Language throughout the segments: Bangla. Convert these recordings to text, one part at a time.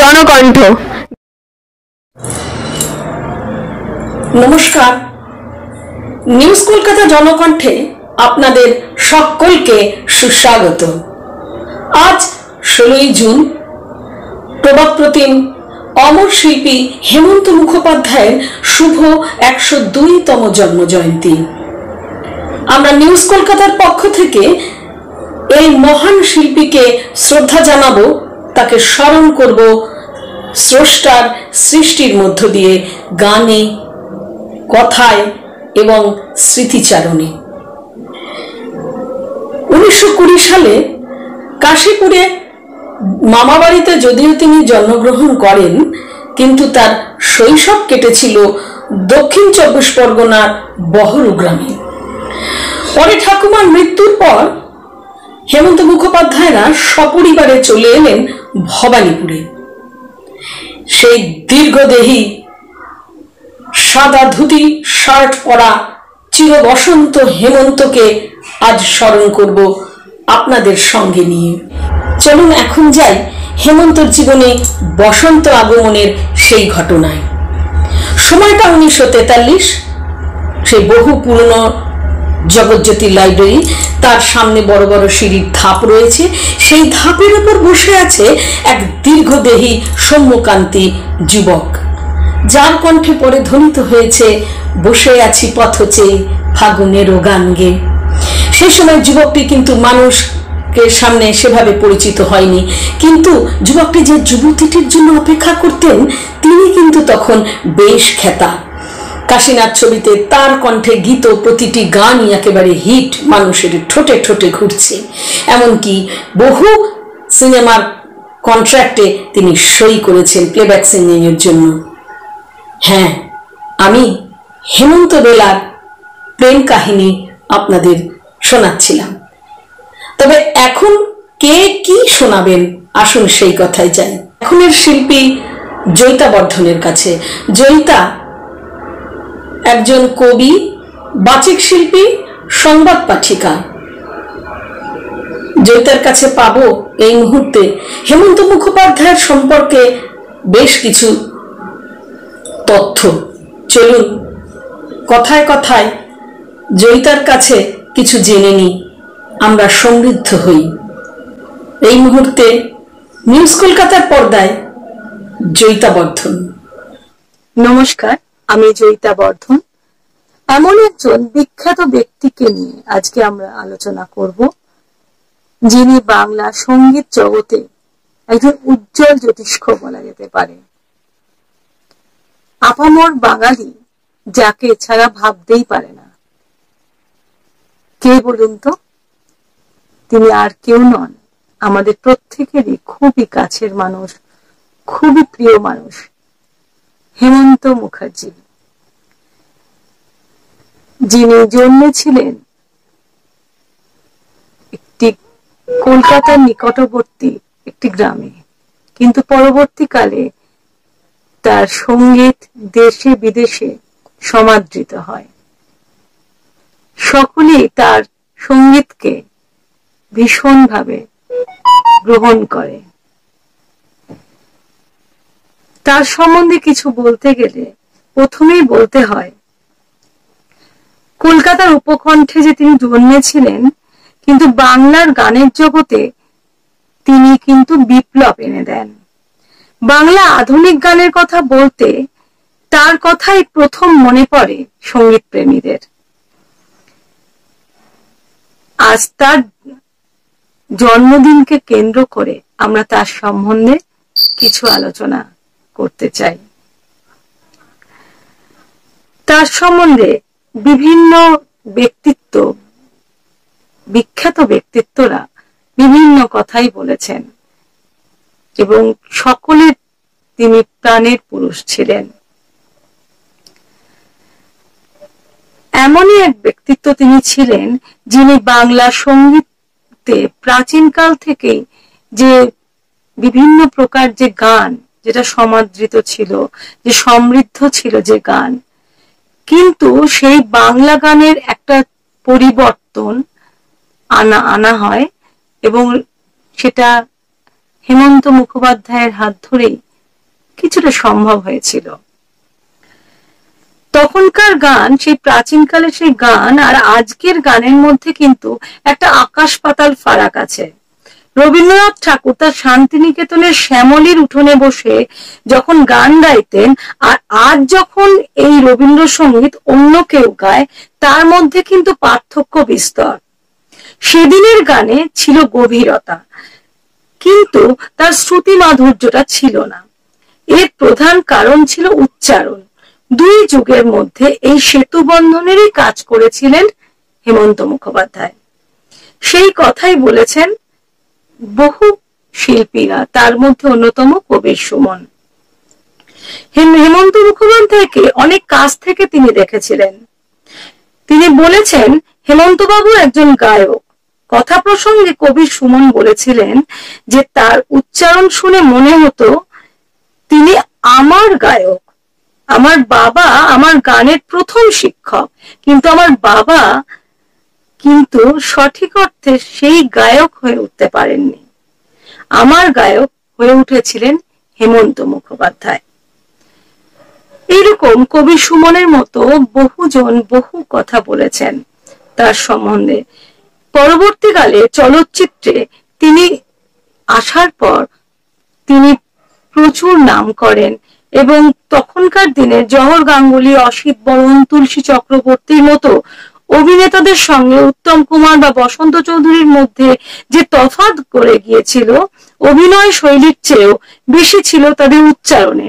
জনকণ্ঠ। নমস্কার, নিউজ কলকাতা জনকণ্ঠে আপনাদের সকলকে সুস্বাগত। আজ 16ই জুন, প্রবাদ প্রতিম অমর শিল্পী হেমন্ত মুখোপাধ্যায়ের শুভ 102তম জন্মজয়ন্তী। আমরা নিউজ কলকাতার পক্ষ থেকে এই মহান শিল্পীকে শ্রদ্ধা জানাবো, তাকে স্মরণ করব স্রষ্টার সৃষ্টির মধ্য দিয়ে, গানে, কথায় এবং স্মৃতিচারণে। 1920 সালে কাশীপুরে মামাবাড়িতে যদিও তিনি জন্মগ্রহণ করেন, কিন্তু তার শৈশব কেটেছিল দক্ষিণ 24 পরগনার বহরু গ্রামে। পরে ঠাকুমার মৃত্যুর পর হেমন্ত মুখোপাধ্যায়রা সপরিবারে চলে এলেন ভবানীপুরে। সেই দীর্ঘদেহী সাদা ধুতি শার্ট পরা চির বসন্ত হেমন্তকে আজ স্মরণ করব আপনাদের সঙ্গে নিয়ে। চলুন এখন যাই হেমন্তর জীবনে বসন্ত আগমনের সেই ঘটনায়। সময়টা 1943, সেই বহু পুরনো জগৎজ্যোতি লাইব্রেরি, তার সামনে বড় বড় সিঁড়ির ধাপ রয়েছে। সেই ধাপের উপর বসে আছে এক দীর্ঘদেহী সৌম্যকান্তি যুবক, যার কণ্ঠে পরে ধ্বনিত হয়েছে বসে আছি পথ চেয়ে ফাগুনেরও গান গে। সেই সময় যুবকটি কিন্তু মানুষকে সামনে সেভাবে পরিচিত হয়নি, কিন্তু যুবকটি যে যুবতীটির জন্য অপেক্ষা করতেন তিনি কিন্তু তখন বেশ খ্যাতা। কাশীনাথ ছবিতে তার কণ্ঠে গীত, প্রতিটি গানই একেবারে হিট, মানুষের ঠোঁটে ঠোঁটে ঘুরছে। এমনকি বহু সিনেমার কন্ট্রাক্টে তিনি সই করেছেন প্লেব্যাক সিঙ্গিং এর জন্য। হ্যাঁ, আমি হেমন্ত বেলার প্রেম কাহিনী আপনাদের শোনাচ্ছিলাম। তবে এখন কে কি শোনাবেন, আসুন সেই কথায় যাই। এখনের শিল্পী জয়িতা বর্ধনের কাছে। জয়িতা একজন কবি, বাচিক শিল্পী, সংবাদ পাঠিকা। জয়িতার কাছে পাবো এই মুহূর্তে হেমন্ত মুখোপাধ্যায়ের সম্পর্কে বেশ কিছু তথ্য। চলুন কথায় কথায় জয়িতার কাছে কিছু জেনে নিই, আমরা সমৃদ্ধ হই। এই মুহূর্তে নিউজ কলকাতার পর্দায় জয়িতা বর্ধন। নমস্কার, আমি জয়িতা বর্ধন। এমন একজন বিখ্যাত ব্যক্তিকে নিয়ে আজকে আমরা আলোচনা করব, যিনি বাংলা সঙ্গীত জগতে একজন উজ্জ্বল জ্যোতিষ্ক বলা যেতে পারে। আপামর বাঙালি যাকে ছাড়া ভাবতেই পারে না। কে বলুন তো? তিনি আর কেউ নন, আমাদের প্রত্যেকেরই খুবই কাছের মানুষ, খুবই প্রিয় মানুষ, হেমন্ত মুখার্জি, যিনি জন্মেছিলেন একটি কলকাতার নিকটবর্তী একটি গ্রামে, কিন্তু পরবর্তীকালে তার সঙ্গীত দেশে বিদেশে সমাদৃত হয়। সকলেই তার সঙ্গীতকে ভীষণভাবে গ্রহণ করে। তার সম্বন্ধে কিছু বলতে গেলে প্রথমেই বলতে হয় কলকাতার উপকণ্ঠে যে তিনি জন্মেছিলেন, কিন্তু বাংলার গানের জগতে তিনি কিন্তু বিপ্লব এনে দেন। বাংলা আধুনিক গানের কথা বলতে তার কথাই প্রথম মনে পড়ে সঙ্গীত প্রেমীদের। আজ তার জন্মদিনকে কেন্দ্র করে আমরা তার সম্বন্ধে কিছু আলোচনা করতে চাই। তার সম্বন্ধে বিভিন্ন ব্যক্তিত্ব, বিখ্যাত ব্যক্তিত্বরা বিভিন্ন কথাই বলেছেন এবং সকলের তিনি প্রাণের পুরুষ ছিলেন। এমনই এক ব্যক্তিত্ব তিনি ছিলেন, যিনি বাংলা সঙ্গীতে প্রাচীনকাল থেকেই যে বিভিন্ন প্রকার যে গান, যেটা সমাদৃত ছিল, যে সমৃদ্ধ ছিল যে গান, কিন্তু সেই বাংলা গানের একটা পরিবর্তন আনা হয় এবং সেটা হেমন্ত মুখোপাধ্যায়ের হাত ধরেই কিছুটা সম্ভব হয়েছিল। তখনকার গান, সেই প্রাচীনকালে সেই গান আর আজকের গানের মধ্যে কিন্তু একটা আকাশ পাতাল ফারাক আছে। রবীন্দ্রনাথ ঠাকুর তার শান্তিনিকেতনের শ্যামলীর উঠোনে বসে যখন গান গাইতেন, আর আজ যখন এই রবীন্দ্রসঙ্গীত অন্য কেউ গায়, তার মধ্যে কিন্তু পার্থক্য বিস্তর। সেদিনের গানে ছিল গভীরতা, কিন্তু তার শ্রুতি মাধুর্যটা ছিল না। এর প্রধান কারণ ছিল উচ্চারণ। দুই যুগের মধ্যে এই সেতু বন্ধনেরই কাজ করেছিলেন হেমন্ত মুখোপাধ্যায়। সেই কথাই বলেছেন বহু শিল্পীরা, তার মধ্যে অন্যতম কবির সুমন। হেমন্ত মুখোপাধ্যায়কে অনেক কাছ থেকে তিনি দেখেছিলেন। তিনি বলেছেন হেমন্ত বাবু একজন গায়ক। কথা প্রসঙ্গে কবির সুমন বলেছিলেন যে তার উচ্চারণ শুনে মনে হতো তিনি আমার গায়ক। আমার বাবা আমার গানের প্রথম শিক্ষক, কিন্তু আমার বাবা কিন্তু সঠিক অর্থে সেই গায়ক হয়ে উঠতে পারেননি। আমার গায়ক হয়ে উঠেছিলেন হেমন্ত মুখোপাধ্যায়। এইরকম কবি সুমনের মতো বহুজন বহু কথা বলেছেন তার সম্বন্ধে। পরবর্তীকালে চলচ্চিত্রে তিনি আসার পর তিনি প্রচুর নাম করেন এবং তখনকার দিনে জহর গাঙ্গুলি, অসিত বরণ, তুলসী চক্রবর্তীর মতো অভিনেতাদের সঙ্গে উত্তম কুমার বা বসন্ত চৌধুরীর মধ্যে যে তফাৎ করে গিয়েছিল, অভিনয় শৈলীর চেয়েও বেশি ছিল তাদের উচ্চারণে।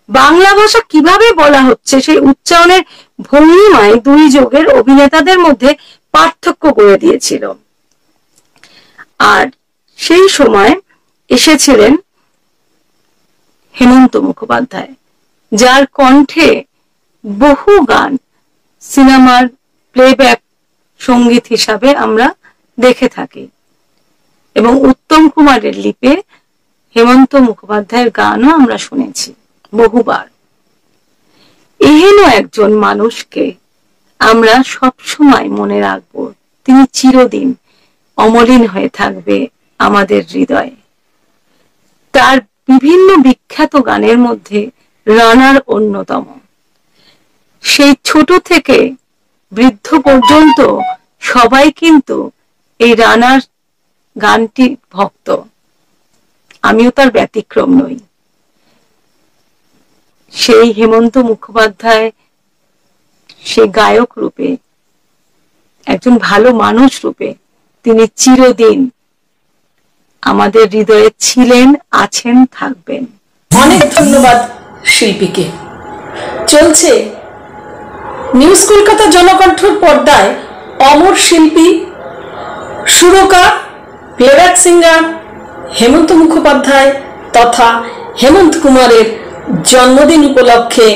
বাংলা ভাষা কিভাবে বলা হচ্ছে সেই উচ্চারণের ভঙ্গিমায় দুই যুগের অভিনেতাদের মধ্যে পার্থক্য করে দিয়েছিল। আর সেই সময় এসেছিলেন হেমন্ত মুখোপাধ্যায়, যার কণ্ঠে বহু গান সিনেমার প্লেব্যাক সঙ্গীত হিসাবে আমরা দেখে থাকি, এবং উত্তম কুমারের লিপে হেমন্ত মুখোপাধ্যায়ের গানও আমরা শুনেছি বহুবার। এহেন একজন মানুষকে আমরা সব সময় মনে রাখব। তিনি চিরদিন অমলিন হয়ে থাকবে আমাদের হৃদয়ে। তার বিভিন্ন বিখ্যাত গানের মধ্যে রানার অন্যতম। সেই ছোট থেকে বৃদ্ধ পর্যন্ত সবাই কিন্তু এই রানার গানটি ভক্ত। আমিও তার ব্যতিক্রম নই। সেই হেমন্ত মুখোপাধ্যায় সে গায়ক রূপে, একজন ভালো মানুষ রূপে তিনি চিরদিন আমাদের হৃদয়ে ছিলেন, আছেন, থাকবেন। অনেক ধন্যবাদ শিল্পীকে। চলছে নিউজ কলকাতা জনকণ্ঠর পর্দায় অমর শিল্পী, সুরকার, প্লেব্যাক সিঙ্গার হেমন্ত মুখোপাধ্যায় তথা হেমন্ত কুমারের জন্মদিন উপলক্ষে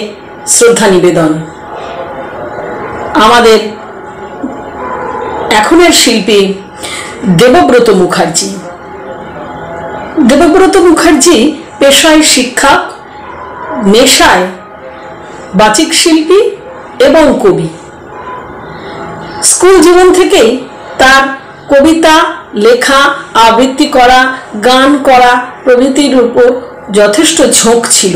শ্রদ্ধা নিবেদন। আমাদের এখনের শিল্পী দেবব্রত মুখার্জি। দেবব্রত মুখার্জি পেশায় শিক্ষক, নেশায় বাচিক শিল্পী এবং কবি। স্কুল জীবন থেকেই তার কবিতা লেখা, আবৃত্তি করা, গান করা প্রভৃতির উপর যথেষ্ট ঝোঁক ছিল।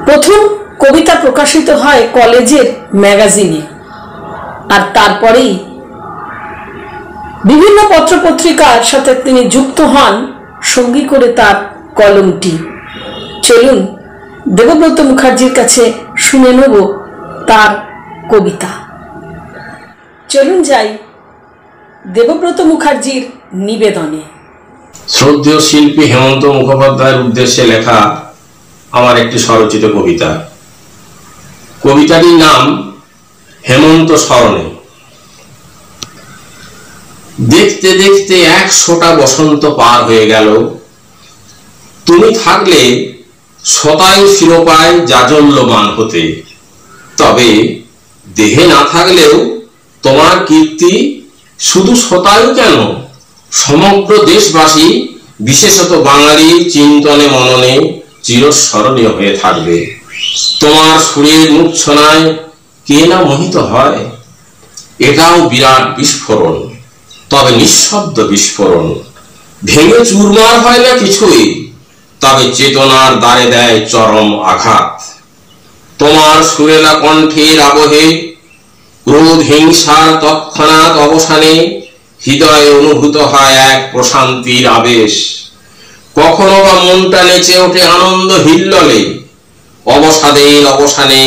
প্রথম কবিতা প্রকাশিত হয় কলেজের ম্যাগাজিনে, আর তারপরেই বিভিন্ন পত্রপত্রিকার সাথে তিনি যুক্ত হন, সঙ্গী করে তার কলমটি। চলুন দেবব্রত মুখার্জির কাছে শুনে নেব তার কবিতা। চলুন যাই দেবব্রত মুখার্জির নিবেদনে। শ্রদ্ধেয় শিল্পী হেমন্ত মুখোপাধ্যায়ের উদ্দেশ্যে লেখা আমার একটি স্বরচিত কবিতা। কবিতাটির নাম হেমন্ত স্মরণে। দেখতে দেখতে 100টা বসন্ত পার হয়ে গেল, তুমি থাকলে শতায়ু শিরোপায় জাজল্যমান হতে। তবে দেহে না থাকলেও তোমার কীর্তি শুধু শতায়ু কেন, সমগ্র দেশবাসী বিশেষত বাঙালির চিন্তনে মননে চিরস্মরণীয় হয়ে থাকবে। তোমার সুরের মূর্ছনায় কে না মোহিত হয়, এটাও বিরাট বিস্ফোরণ, তবে নিঃশব্দ বিস্ফোরণ। ভেঙে চুরমার হয় না কিছুই, তবে চেতনার দ্বারে দেয় চরম আঘাত। তোমার সুরেলা কণ্ঠের আবহে ক্রোধ হিংসার তৎক্ষণাৎ অবসানে হৃদয়ে অনুভূত হয় এক প্রশান্তির আবেশ। কখনো বা মনটা নেচে ওঠে আনন্দ হিল্লোলে, অবসাদের অবসানে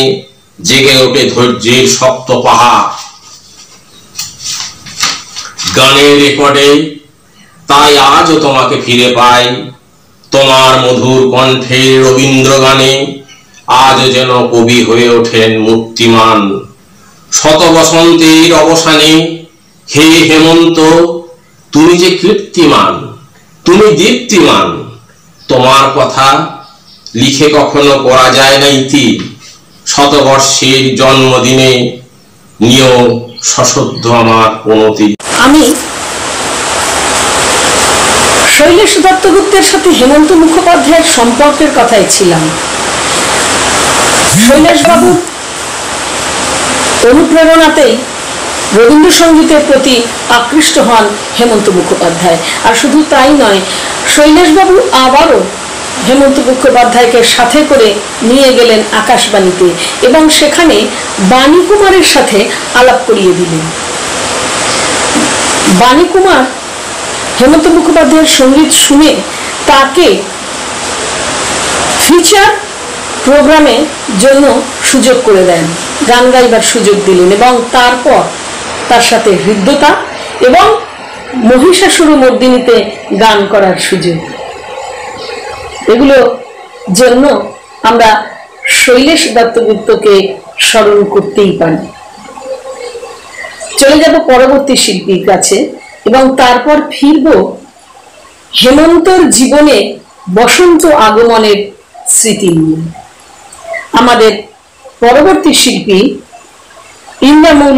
জেগে ওঠে ধৈর্যের শক্ত পাহাড়। গানের রেকর্ডে তাই আজও তোমাকে ফিরে পাই, তোমার মধুর কণ্ঠের রবীন্দ্র গানে আজও যেন কবি হয়ে ওঠেন মূর্তিমান। শত বসন্তের অবসানে হে হেমন্ত, তুমি যে কীর্তিমান, তুমি দীপ্তিমান। তোমার কথা লিখে কখনো করা যায় না ইতি, শতবর্ষের জন্মদিনে নিয়েও সশব্দ আমার প্রণতি। আমি শৈলেশ দত্তগুপ্তের সাথে হেমন্ত মুখোপাধ্যায়ের সম্পর্কের কথাই ছিলাম। শৈলেশবাবু অনুপ্রেরণাতেই রবীন্দ্রসঙ্গীতের প্রতি আকৃষ্ট হন হেমন্ত মুখোপাধ্যায়। আর শুধু তাই নয়, শৈলেশবাবু আবারও হেমন্ত মুখোপাধ্যায়কে সাথে করে নিয়ে গেলেন আকাশবাণীতে এবং সেখানে বাণী কুমারের সাথে আলাপ করিয়ে দিলেন। বাণী কুমার হেমন্ত মুখোপাধ্যায়ের সঙ্গীত শুনে তাকে ফিচার প্রোগ্রামে জন্য সুযোগ করে দেন, গান গাইবার সুযোগ দিলেন এবং তারপর তার সাথে হৃদ্যতা এবং মহিষাসুরমর্দিনীতে গান করার সুযোগ। এগুলো জন্য আমরা শৈলেশ দত্তগুপ্তকে স্মরণ করতেই পারি। চলে যাব পরবর্তী শিল্পীর কাছে এবং তারপর ফিরব হেমন্তর জীবনে বসন্ত আগমনের স্মৃতি নিয়ে। আমাদের পরবর্তী শিল্পী ইন্দ্রামূল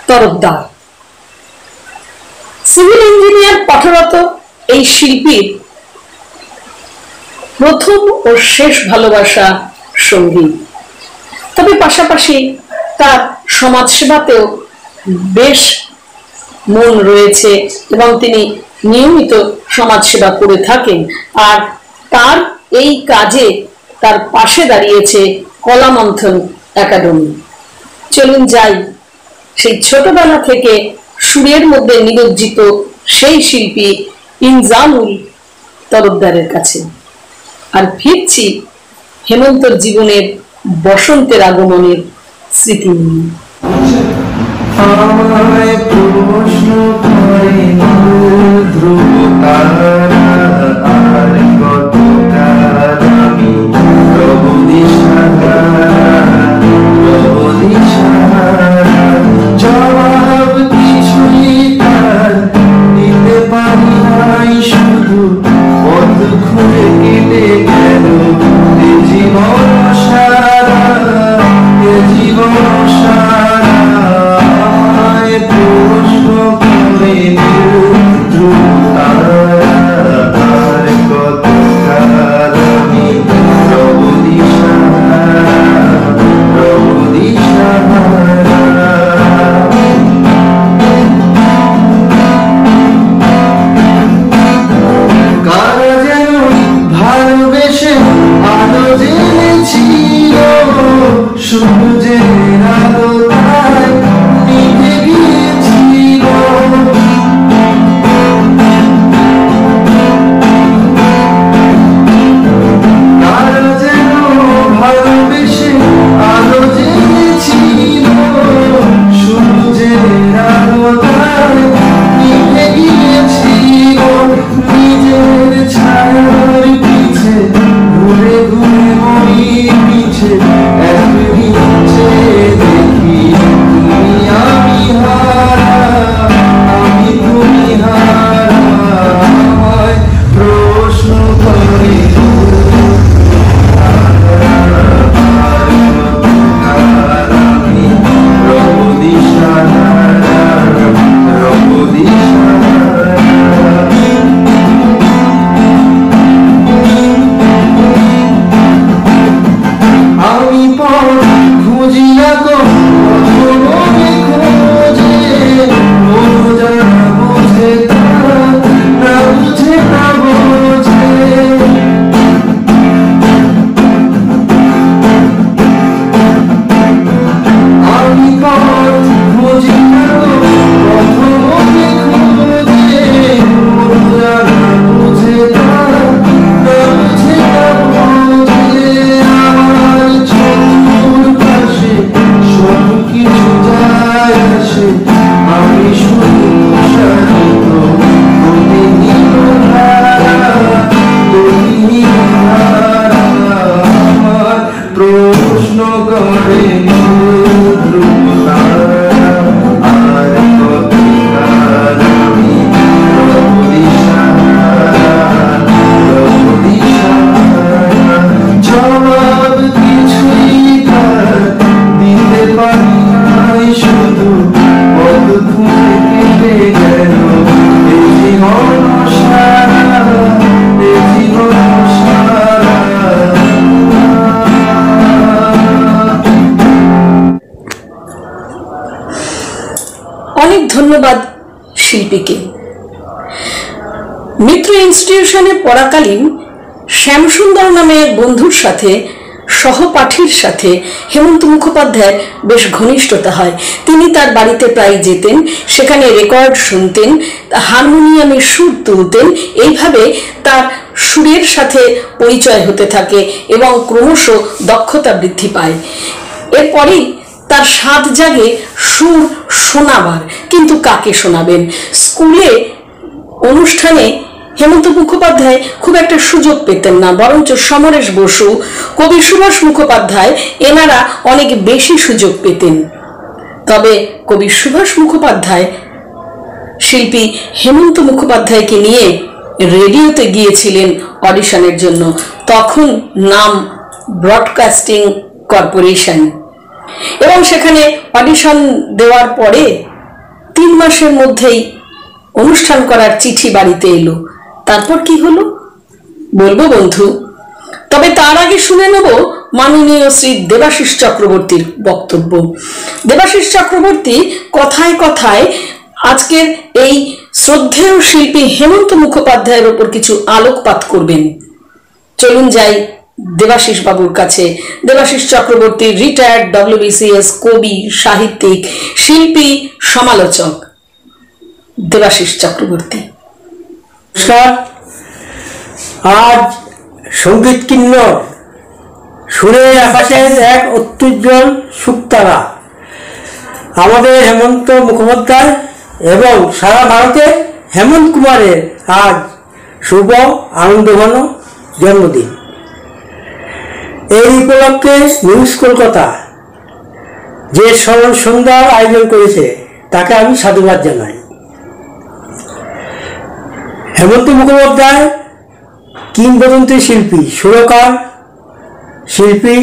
তরফদার। সিভিল ইঞ্জিনিয়ার পাঠরত এই শিল্পীর প্রথম ও শেষ ভালোবাসা সঙ্গীত, তবে পাশাপাশি তার সমাজসেবাতেও বেশ মন রয়েছে এবং তিনি নিয়মিত সমাজসেবা করে থাকেন। আর তার এই কাজে তার পাশে দাঁড়িয়েছে কলামন্থন একাডেমি। চলুন যাই সেই ছোটবেলা থেকে সুরের মধ্যে নিমজ্জিত সেই শিল্পী ইনজামুল তরফদারের কাছে, আর ফিরছি হেমন্তর জীবনের বসন্তের আগমনের স্মৃতি নিয়ে। অনেক ধন্যবাদ শিল্পীকে। মিত্র ইনস্টিটিউশনে পড়াকালীন শ্যামসুন্দর নামে এক বন্ধুর সাথে, সহপাঠীর সাথে হেমন্ত মুখোপাধ্যায়ের বেশ ঘনিষ্ঠতা হয়। তিনি তার বাড়িতে প্রায় যেতেন, সেখানে রেকর্ড শুনতেন, হারমোনিয়ামে সুর তুলতেন। এইভাবে তার সুরের সাথে পরিচয় হতে থাকে এবং ক্রমশ দক্ষতা বৃদ্ধি পায়। এরপরেই তার স্বাদ জাগে সুর শোনাবার, কিন্তু কাকে শোনাবেন? স্কুলে অনুষ্ঠানে হেমন্ত মুখোপাধ্যায় খুব একটা সুযোগ পেতেন না, বরঞ্চ সমরেশ বসু, কবি সুভাষ মুখোপাধ্যায় এনারা অনেক বেশি সুযোগ পেতেন। তবে কবি সুভাষ মুখোপাধ্যায় শিল্পী হেমন্ত মুখোপাধ্যায়কে নিয়ে রেডিওতে গিয়েছিলেন অডিশনের জন্য। তখন নাম ব্রডকাস্টিং কর্পোরেশন, এবং সেখানে অডিশন দেওয়ার পরে 3 মাসের মধ্যেই অনুষ্ঠান করার চিঠি বাড়িতে এলো। তারপর কি হলো বলবো বন্ধু, তবে তার আগে শুনে নেব মাননীয় শ্রী দেবাশিস চক্রবর্তীর বক্তব্য। দেবাশিস চক্রবর্তী কথায় কথায় আজকের এই শ্রদ্ধেয় শিল্পী হেমন্ত মুখোপাধ্যায়ের ওপর কিছু আলোকপাত করবেন। চলুন যাই দেবাশিস বাবুর কাছে। দেবাশিস চক্রবর্তী রিটায়ার্ড WBCS কবি, সাহিত্যিক, শিল্পী, সমালোচক। দেবাশিস চক্রবর্তী। নমস্কার। আজ সঙ্গীত কিন্নর, সুরের আকাশের এক অত্যুজ্জ্বল শুকতারা আমাদের হেমন্ত মুখোপাধ্যায় এবং সারা ভারতে হেমন্ত কুমারের আজ শুভ আনন্দঘন জন্মদিন। এই উপলক্ষে নিউজ কলকাতা যে স্মরণ সন্ধ্যার আয়োজন করেছে তাকে আমি সাধুবাদ জানাই। হেমন্ত মুখোপাধ্যায় কিংবদন্তি শিল্পী, সুরকার, শিল্পী,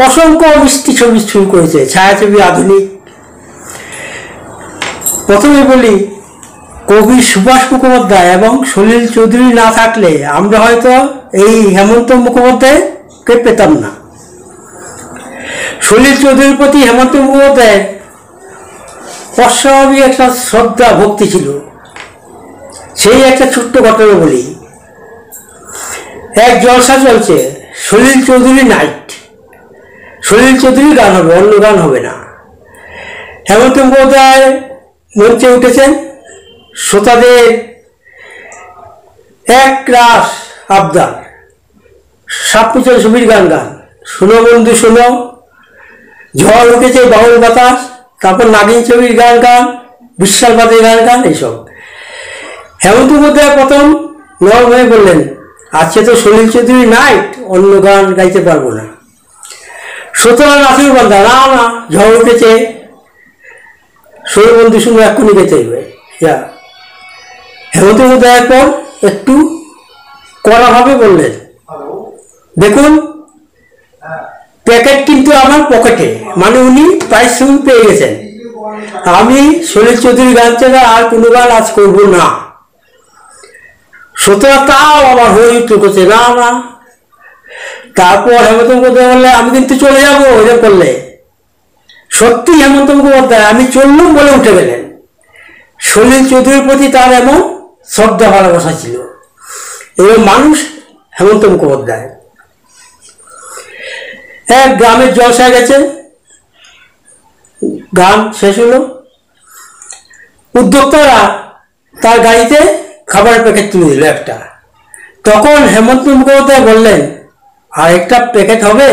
অসংখ্য মিষ্টি ছবি শুরু করেছে, ছায়াছবি, আধুনিক। প্রথমে বলি, কবি সুভাষ মুখোপাধ্যায় এবং সলিল চৌধুরী না থাকলে আমরা হয়তো এই হেমন্ত মুখোপাধ্যায়কে পেতাম না। সলিল চৌধুরীর প্রতি হেমন্ত মুখোপাধ্যায়ের অস্বাভাবিক একটা শ্রদ্ধা, ভক্তি ছিল। সেই একটা ছোট্ট ঘটনা বলি। এক জলসা চলছে, সলিল চৌধুরী নাইট। সলিল চৌধুরী গান হবে, অন্য গান হবে না। হেমন্ত মুখোপাধ্যায় মঞ্চে উঠেছেন, শ্রোতাদের এক রাস আবদার, সাতমিচল ছবির গান গান, শোনো বন্ধু শোনো, ঝড় উঠেছে বাউল বাতাস, তারপর নাগিন ছবির গান গান, বিশালবাদের গান গান, এইসব। হেমন্ত মুখোপাধ্যায় প্রথম নরম হয়ে বললেন, আজকে তো সলিল চৌধুরী নাইট, অন্য গান গাইতে পারবো না। শ্রোতারা নাচুর বান্ধা, না না, ঝড় উঠেছে, শোনো বন্ধু শোনো, এক্ষুনি গেতে হবে। হেমন্ত মুখোপাধ্যায়ের পর একটু কড়াভাবে বললেন, দেখুন প্যাকেট কিন্তু আমার পকেটে, মানে উনি পারিশ্রমিক পেয়ে গেছেন। আমি সলিল চৌধুরী গান ছাড়া আর কোনো গান আজ করবো না। শ্রোতারা তাও আবার হয়ে উঠতে করছে, না না। তারপর হেমন্ত মুখোপাধ্যায় বললে, আমি কিন্তু চলে যাবো। এরকম করলে সত্যি হেমন্ত মুখোপাধ্যায় আমি চললাম বলে উঠে গেলেন। সলিল চৌধুরীর প্রতি তার এমন শ্রদ্ধা ভালোবাসা ছিল। এবং মানুষ হেমন্ত মুখোপাধ্যায় এক গ্রামের জলসায় গেছে, গান শেষ হলো, উদ্যোক্তারা তার গাড়িতে খাবারের প্যাকেট তুলে দিল একটা। তখন হেমন্ত মুখোপাধ্যায় বললেন, আর একটা প্যাকেট হবে?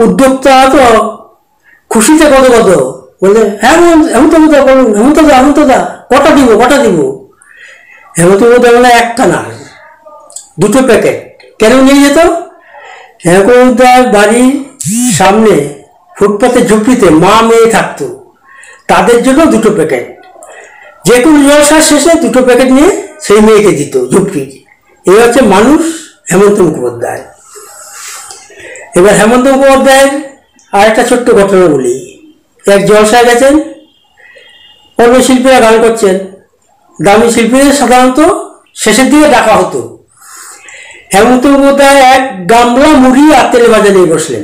উদ্যোক্তা তো খুশিতে কত কত বললেন, হ্যাঁ হেমন্তদা বলুন, হেমন্তদা কটা দিব? হেমন্ত মুখোপাধ্যায় বলে, একটা না, 2টো প্যাকেট। কেন নিয়ে যেত? হেমন্ত মুখোপাধ্যায়ের বাড়ির সামনে ফুটপাতে ঝুপড়িতে মা মেয়ে থাকতো, তাদের জন্য 2টো প্যাকেট। যে কোনো জলসার শেষে 2টো প্যাকেট নিয়ে সেই মেয়েকে দিত ঝুপড়ি। এই হচ্ছে মানুষ হেমন্ত মুখোপাধ্যায়। এবার হেমন্ত মুখোপাধ্যায়ের আর একটা ছোট্ট ঘটনা বলি। এক জলসায় গেছেন, অন্য শিল্পীরা গান করছেন, দামি শিল্পীদের সাধারণত শেষের দিকে ডাকা হতো। হেমন্ত মুখোপাধ্যায় এক গামলা মুড়ি আর তেলে ভাজা নিয়ে বসলেন।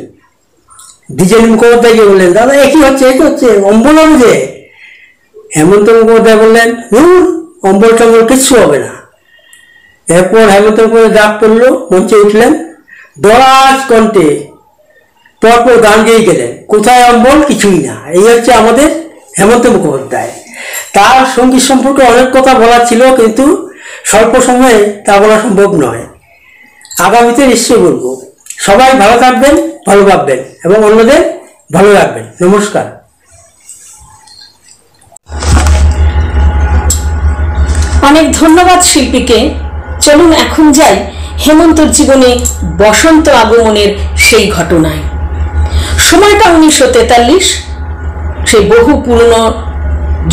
দ্বিজেন মুখোপাধ্যায়কে বললেন, দাদা একই হচ্ছে, অম্বল বুঝে হেমন্ত মুখোপাধ্যায় বললেন, অম্বল টম্বল কিচ্ছু হবে না। এরপর হেমন্ত মুখোপাধ্যায় ডাক পড়লো, মঞ্চে উঠলেন, দরাজ কণ্ঠে পরপর গান গেয়ে গেলেন, কোথায় অম্বল, কিছুই না। এই হচ্ছে আমাদের হেমন্ত মুখোপাধ্যায়। তার সঙ্গীত সম্পর্কে অনেক কথা বলার ছিল, কিন্তু স্বল্প সময়ে তা বলা সম্ভব নয়। আগামীতে নিশ্চয়ই বলবো। সবাই ভালো থাকবেন, ভালো ভাববেন এবং অন্যদের ভালো রাখবেন। নমস্কার। অনেক ধন্যবাদ শিল্পীকে। চলুন এখন যাই হেমন্তর জীবনে বসন্ত আগমনের সেই ঘটনায়। সময়টা 1943। সেই বহু পুরনো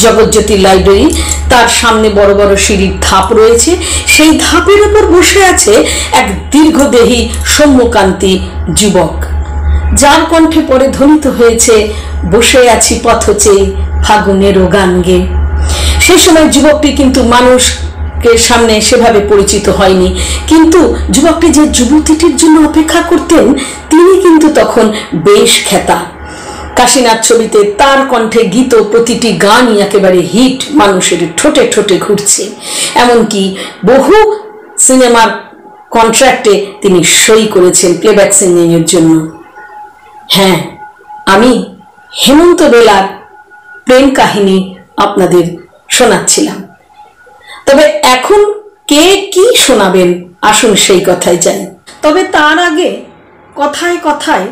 জগৎজ্যোতি লাইব্রেরি, তার সামনে বড় বড় সিঁড়ির ধাপ রয়েছে। সেই ধাপের উপর বসে আছে এক দীর্ঘদেহী সৌম্যকান্তি যুবক, যার কণ্ঠে পরে ধ্বনিত হয়েছে, বসে আছি পথ চেয়ে ফাগুনেরও গান গে। সেই সময় যুবকটি কিন্তু মানুষকে সামনে সেভাবে পরিচিত হয়নি, কিন্তু যুবকটি যে যুবতীটির জন্য অপেক্ষা করতেন, তিনি কিন্তু তখন বেশ খ্যাতা। কাশীনাথ ছবিতে তার কণ্ঠে গীত, প্রতিটি গানই একেবারে হিট, মানুষের ঠোঁটে ঠোঁটে ঘুরছে। এমনকি বহু সিনেমার কন্ট্রাক্টে তিনি সই করেছেন প্লেব্যাক সিঙ্গিং এর জন্য। হ্যাঁ, আমি হেমন্ত বেলার প্রেম কাহিনী আপনাদের শোনাচ্ছিলাম। তবে এখন কে কি শোনাবেন, আসুন সেই কথায় যাই। তবে তার আগে কথায় কথায়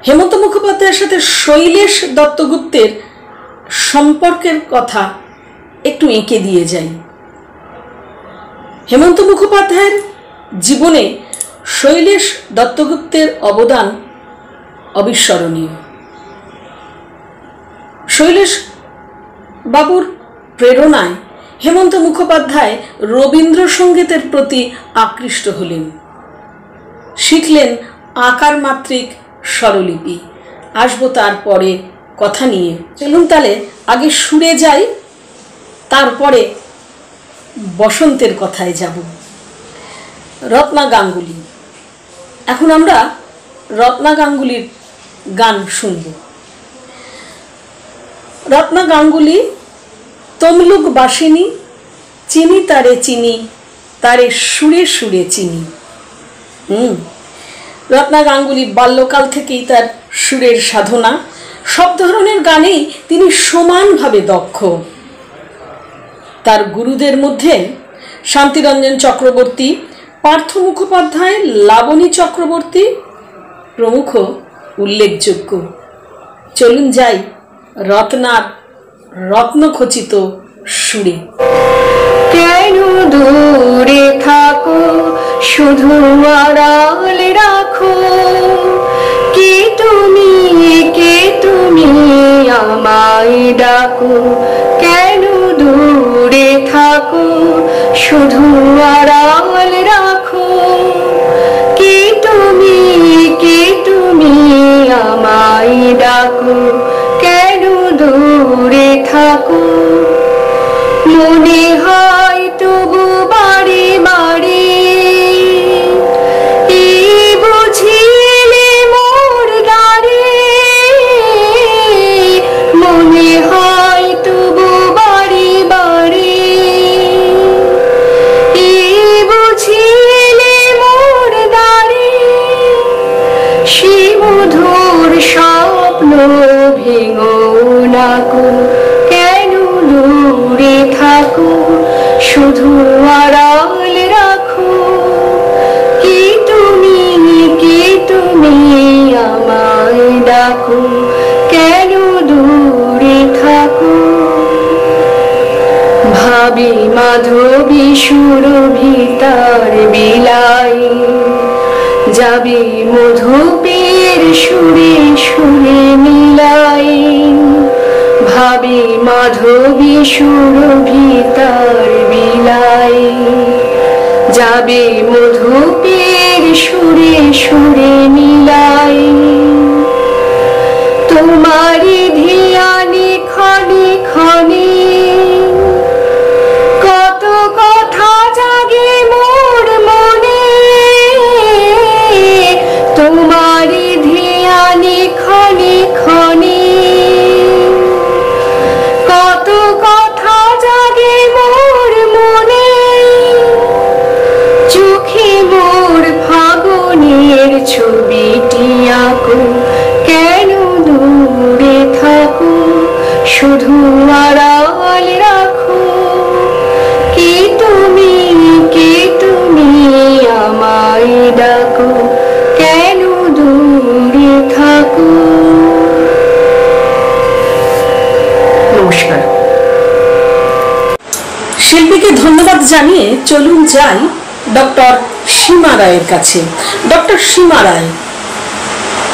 হেমন্ত মুখোপাধ্যায়ের সাথে শৈলেশ দত্তগুপ্তের সম্পর্কের কথা একটু এঁকে দিয়ে যাই। হেমন্ত মুখোপাধ্যায়ের জীবনে শৈলেশ দত্তগুপ্তের অবদান অবিস্মরণীয়। শৈলেশ বাবুর প্রেরণায় হেমন্ত মুখোপাধ্যায় রবীন্দ্রসঙ্গীতের প্রতি আকৃষ্ট হলেন, শিখলেন আকার মাত্রিক স্বরলিপি। আসবো তারপরে কথা নিয়ে। চলুন তাহলে আগে সুরে যাই, তারপরে বসন্তের কথায় যাব। রত্না গাঙ্গুলি। এখন আমরা রত্না গাঙ্গুলির গান শুনব। রত্না গাঙ্গুলি তমলুক বাসিনী, চিনি তারে চিনি, তারে সুরে সুরে চিনি। রত্না গাঙ্গুলি বাল্যকাল থেকেই তার সুরের সাধনা। সব ধরনের গানেই তিনি সমানভাবে দক্ষ। তার গুরুদের মধ্যে শান্তিরঞ্জন চক্রবর্তী, পার্থ মুখোপাধ্যায়, লাবণী চক্রবর্তী প্রমুখ উল্লেখযোগ্য। চলুন যাই রত্নার রত্নখচিত সুরে। কেন দূরে থাকো, শুধু আড়াল রাখো, কে তুমি আমায় ডাকো। কেন দূরে থাকো, শুধু আড়াল রাখো, কে তুমি আমায় ডাকো। কেন দূরে থাকো, মনে হয় তবু বাড়ি বাড়ি, বুঝিলে মোর দ্বারে। মনে হয় তবু বাড়ি বাড়ি, বুঝিলে মোর দ্বারে। সে মধুর স্বপ্ন ভেঙো না কো, কেন দূরে থাকো, শুধু আড়াল রাখো, কি তুমি আমায় ডাকো। কেন দূরে থাকো, ভাবি মাধবী সুরভিতার বিলাই, যাবে মধুপের সুরে সুরে মিলাই। ভাবি মাধবী সুরভিতার বিলাই, যাবে মধুপের সুরে সুরে মিলাই। তোমারি ধিয়ানি ক্ষণে ক্ষণে, কত কথা জাগে মোর মনে। তোমারি ধিয়ানি ক্ষণে ক্ষণে, জানিয়ে চলুন যাই ডক্টর সীমা রায়ের কাছে। ডক্টর সীমা রায়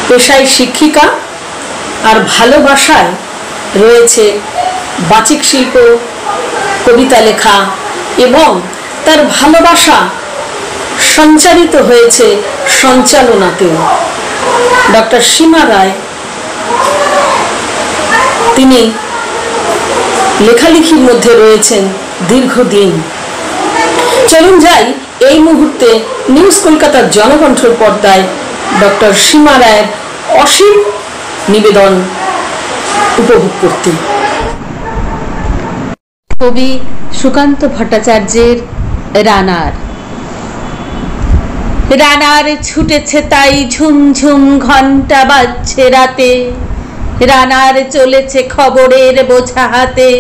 পেশায় শিক্ষিকা, আর ভালোবাসায় রয়েছে বাচিক শিল্প, কবিতা লেখা, এবং তার ভালোবাসা সঞ্চারিত হয়েছে সঞ্চালনাতেও। ডক্টর সীমা রায় তিনি লেখালেখির মধ্যে রয়েছেন দীর্ঘদিন। চলুন যাই এই মুহূর্তে নিউজ কলকাতার জনকণ্ঠের পর্দায় ডক্টর সীমা রায়ের অসীম নিবেদন উপভোগ করতে। কবি সুকান্ত ভট্টাচার্যের রানার। রানার ছুটেছে তাই ঝুমঝুম ঘন্টা বাজছে রাতে, রানার চলেছে খবরের বোঝা হাতে,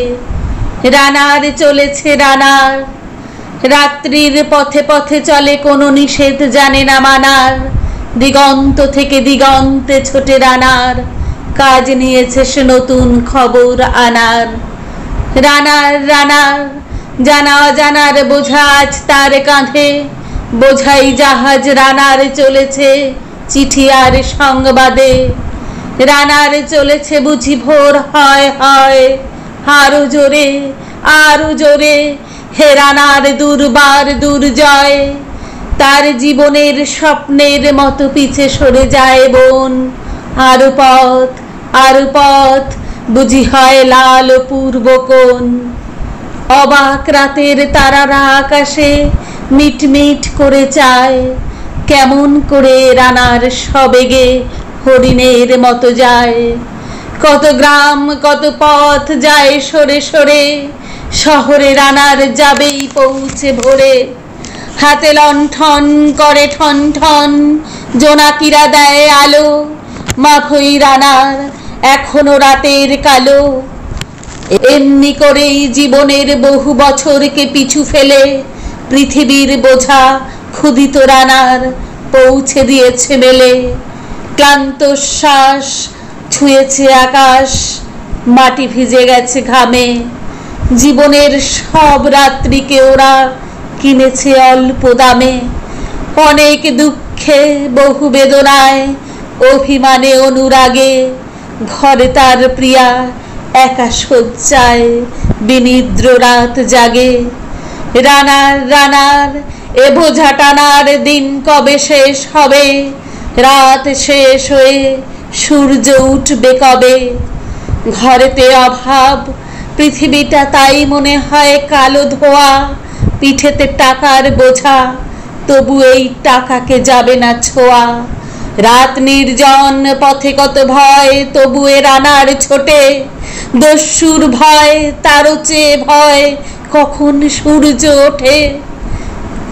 রানার চলেছে রানার। রাত্রির পথে পথে চলে কোনো নিষেধ জানে না মানার, দিগন্ত থেকে দিগন্তে ছোটে রানার, কাজ নিয়েছে সে নতুন খবর আনার। রানার রানার জানা অজানার বোঝা আজ তার কাঁধে, বোঝাই জাহাজ রানার চলেছে চিঠি আর সংবাদে। রানার চলেছে বুঝি ভোর হয় হয় আরো জোরে আরো জোরে, হে রানার দুর্বার দুর্জয়। তার জীবনের স্বপ্নের মতো পিছে সরে যায় বন, আরো পথ আরো পথ, বুঝি হয় লাল পূর্ব কোণ। অবাক রাতের তারারা আকাশে মিটমিট করে চায়, কেমন করে রানার সবেগে হরিণের মতো যায়। কত গ্রাম কত পথ যায় সরে সরে, শহরে রানার যাবেই পৌঁছে ভোরে। হাতে লণ্ঠন করে ঠন ঠন, জোনাকিরা দেয় আলো, মাফই রানার এখনো রাতের কালো। এমনি করেই জীবনের বহু বছরকে পিছু ফেলে পৃথিবীর বোঝা ক্ষুধিত রানার পৌঁছে দিয়েছে মেলে। ক্লান্ত শ্বাস ছুঁয়েছে আকাশ, মাটি ভিজে গেছে ঘামে। জীবনের সব রাত্রিকে ওরা কিনেছে অল্প দামে। অনেক দুঃখে বহু বেদনায় অভিমানে অনুরাগে, ঘরে তার প্রিয়া একা শয্যায় বিনিদ্র রাত জাগে। রানার রানার এ বোঝা টানার দিন কবে শেষ হবে, রাত শেষ হয়ে সূর্য উঠবে কবে। ঘরেতে অভাব, পৃথিবীটা তাই মনে হয় কালো ধোয়া, পিঠেতে টাকার বোঝা, তবু এই টাকাকে যাবে না ছোঁয়া। রাত নির্জন পথে কত ভয়, তবু এ রানার ছোটে। দস্যুর ভয় তারও চেয়ে ভয়, কখন সূর্য ওঠে।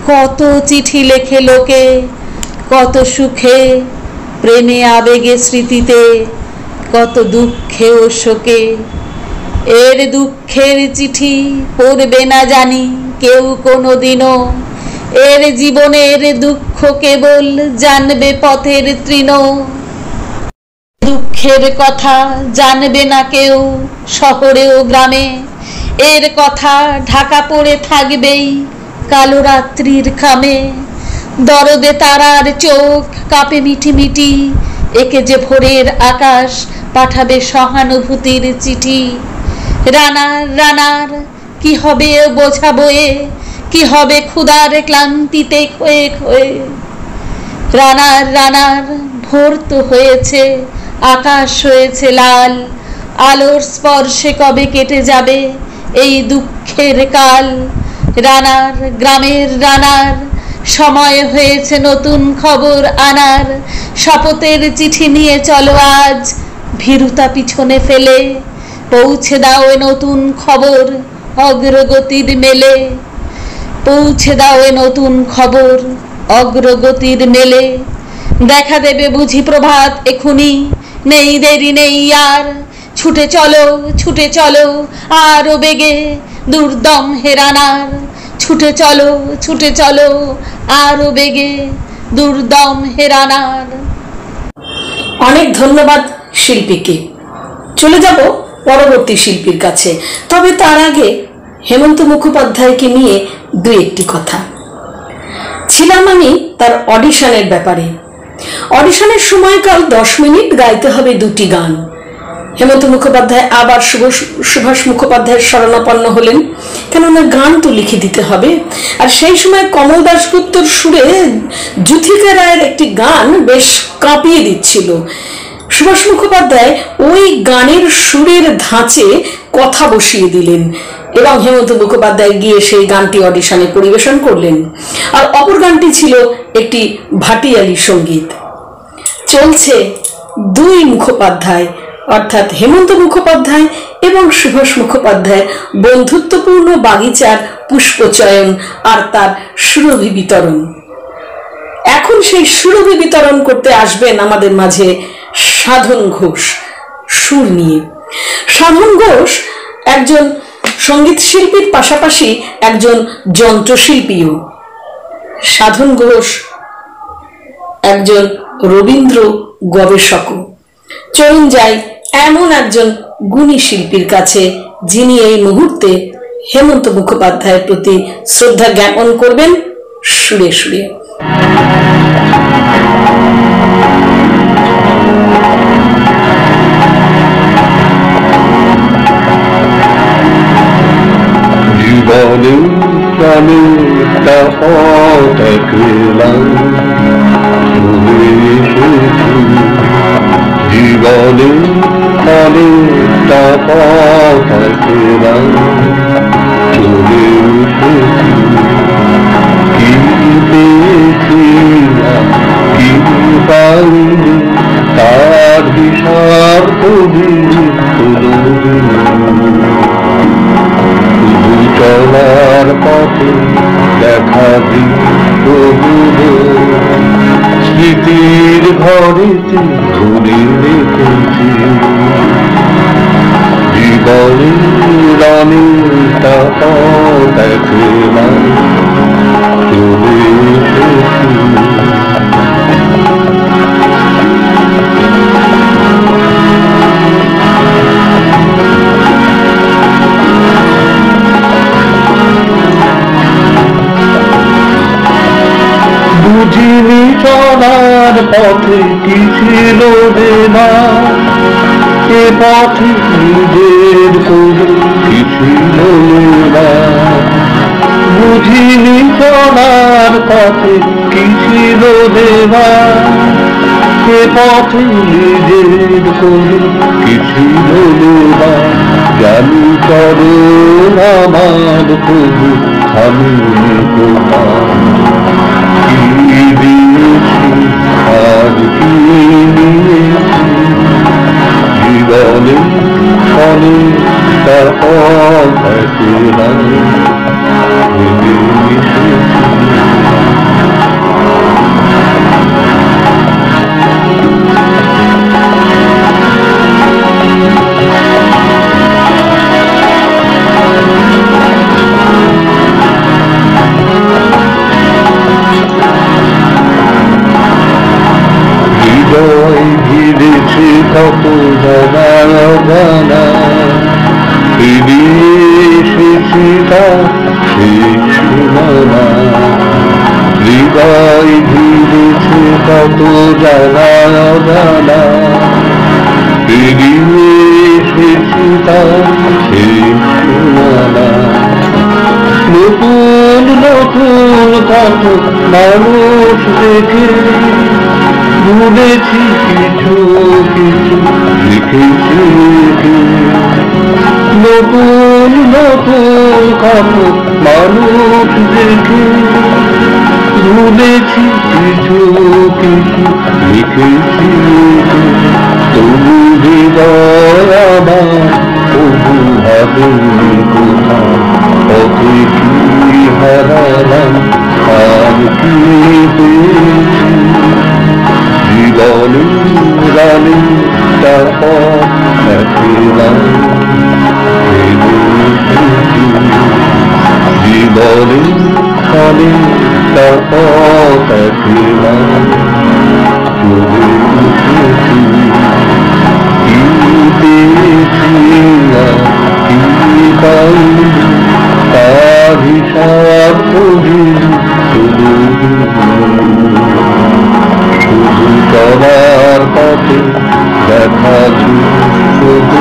কত চিঠি লেখে লোকে, কত সুখে প্রেমে আবেগে স্মৃতিতে, কত দুঃখে ও শোকে। এর দুঃখের চিঠি পড়বে না জানি কেউ কোনোদিনও, এর জীবনের দুঃখ কেবল জানবে পথের তৃণ। দুঃখের কথা জানবে না কেউ শহরে ও গ্রামে, এর কথা ঢাকা পড়ে থাকবেই কালো রাত্রির খামে। দরদে তারার চোখ কাঁপে মিটি মিটি, একে যে ভোরের আকাশ পাঠাবে সহানুভূতির চিঠি। রানার রানার কি হবে বোঝা বয়ে, কি হবে ক্ষুধার ক্লান্তিতে ক্ষয়ে ক্ষয়ে। রানার রানার ভোর তো হয়েছে, আকাশ হয়েছে লাল, আলোর স্পর্শে কবে কেটে যাবে এই দুঃখের কাল। রানার গ্রামের রানার সময় হয়েছে নতুন খবর আনার, শপথের চিঠি নিয়ে চলো আজ ভীরুতা পিছনে ফেলে। পৌঁছে দাও এ নতুন খবর অগ্রগতির মেলে, পৌঁছে দাও এ নতুন খবর অগ্রগতির মেলে। দেখা দেবে বুঝি প্রভাত এখুনি, নেই দেরি নেই আর। ছুটে চলো আরো বেগে, দুর্দম হে রানার। ছুটে চলো আরো বেগে, দুর্দম হে রানার। অনেক ধন্যবাদ শিল্পীকে। চলে যাব পরবর্তী শিল্পীর কাছে, তবে তার আগে হেমন্ত মুখোপাধ্যায়কে নিয়ে দুই একটি কথা। ছিলাম আমি তার অডিশনের ব্যাপারে। অডিশনের সময়কাল 10 মিনিট, গাইতে হবে 2টি গান। হেমন্ত মুখোপাধ্যায় আবার সুভাষ মুখোপাধ্যায়ের শরণাপন্ন হলেন, কেননা গান তো লিখে দিতে হবে। আর সেই সময় কমল দাশগুপ্তর সুরে যুথিকা রায়ের একটি গান বেশ কাঁপিয়ে দিচ্ছিল। সুভাষ মুখোপাধ্যায় ওই গানের সুরের ধাঁচে কথা বসিয়ে দিলেন এবং হেমন্ত মুখোপাধ্যায় গিয়ে সেই গানটি অডিশনে পরিবেশন করলেন। আর অপর গানটি ছিল একটি ভাটিয়ালি সঙ্গীত। চলছে দুই মুখোপাধ্যায়, অর্থাৎ হেমন্ত মুখোপাধ্যায় এবং সুভাষ মুখোপাধ্যায় বন্ধুত্বপূর্ণ বাগিচার পুষ্পচয়ন আর তার সুরভি বিতরণ। এখন সেই সুরভি বিতরণ করতে আসবেন আমাদের মাঝে সাধন ঘোষ সুর নিয়ে। সাধন ঘোষ একজন সঙ্গীত শিল্পীর পাশাপাশি একজন যন্ত্রশিল্পীও। সাধন ঘোষ একজন রবীন্দ্র গবেষকও। চলুন যাই এমন একজন গুণী শিল্পীর কাছে, যিনি এই মুহূর্তে হেমন্ত মুখোপাধ্যায়ের প্রতি শ্রদ্ধা জ্ঞাপন করবেন সুরে সুরে। জীবনে প্রাণে পথ একলাম চলে এসেছি, জীবনে প্রাণে পথ একলাম চলে এসেছি। কি পেয়েছি কি পাইনি তার হিসাব কবি চলার পথে দেখা স্মৃতির ঘরেতে ধরে রেখেছি। জীবনের অনেকটা পথ একলা চলে এসেছি। বুঝিনি চলার পথে কি ছিল দেনা, এ পথে নিজের করে কি ছিল না। বুঝিনি চলার পথে কি ছিল দেনা, এ পথে নিজের করে কি ছিল না। জানি চরণ আমার প্রভু আমি কোথায়, কি দিয়েছি আর কি নিয়েছি। জীবনে অনেকটা পথ একলা হেঁটে এসেছি। ঘিরেছে কত জানা এসেছি তার শেষ সীমানা। হৃদয় ঘিরেছে কত জানা এসেছি তার শেষ সীমানা। নতুন নতুন কত মানুষ দেখে ভুলেছি কিছু কিছু লিখেছি। নতুন নতুন কত মানুষ দেখে ভুলেছি কিছু কিছু লিখেছি। তবু হৃদয় আমার তবু ভাবে কোথায়, পথে কি হারালাম আর কি পেয়েছি। জীবনে রানী তার পথ একলা জীবনে রানী তার পথ একলা আছো প্রভু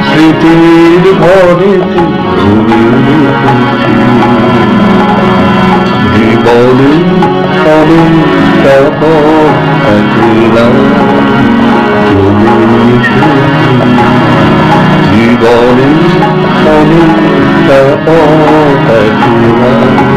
স্মৃতির ঘরেতে ঘুরে রেখেছি জীবনে অনেকটা পথ একলা তুমি এসেছি জীবনে অনেকটা পথ একলা